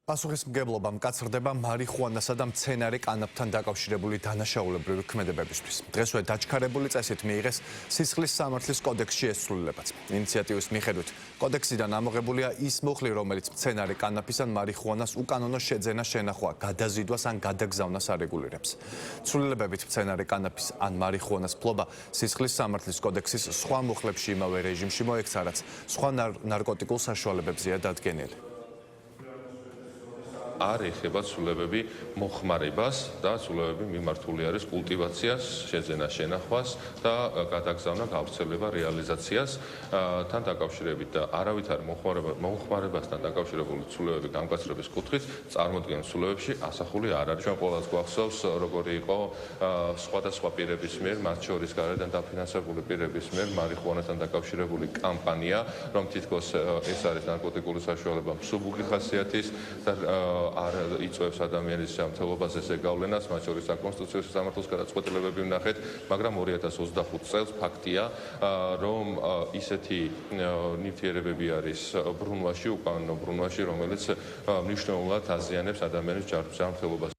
პასუხისმგებლობა მკაცრდება მარიხუანასა და მცენარე კანაფთან დაკავშირებული დანაშაულებრივი ქმედებებისთვის. დღესვე დაჩქარებული წესით მიიღეს სისხლის სამართლის კოდექსში ესრულებაც. ინიციატივის მიხედვით კოდექსიდან ამოღებულია ის მუხლი, რომელიც მცენარე კანაფის ან მარიხუანას უკანონო შეძენა, შენახვა, გადაზიდვას ან გადაგზავნას არეგულირებს. ცვლილებებით მცენარე კანაფის ან მარიხუანას ფლობა სისხლის სამართლის კოდექსის სხვა მუხლებში იმავე რეჟიმში მოექცა, რაც სხვა ნარკოტიკულ საშუალებებზეა დადგენილი. არ ეხება ცვლილებები მოხმარებას და ცვლილებები მიმართული არის კულტივაციას, შეძენას, შენახვას და გადაგზავნა, გავრცელება, რეალიზაციას. თან დაკავშირებით და არავითარი მოხმარებასთან დაკავშირებული ცვლილებები გამკაცრების კუთხით წარმოქმნილ ცვლილებებში ასახული არ არის. ჩვენ ყველას გვახსოვს, როგორი იყო სხვადასხვა პირების მიერ, მათ შორის გარედან დაფინანსებული პირების მიერ მარიხუანასთან დაკავშირებული კამპანია, რომ თითქოს ეს არის ნარკოტიკული საშუალება მსუბუქი ხასიათის და არ იწვევს ადამიანის ჯანმრთელობაზე ზეგავლენას, მათ შორის საკონსტიტუციო სამართლის გადაწყვეტილებები ვნახეთ, მაგრამ 2025 წელს ფაქტია, რომ ისეთი ნივთიერებები არის ბრუნვაში, უკანონო ბრუნვაში, რომელიც მნიშვნელოვნად აზიანებს ადამიანის ჯანმრთელობას.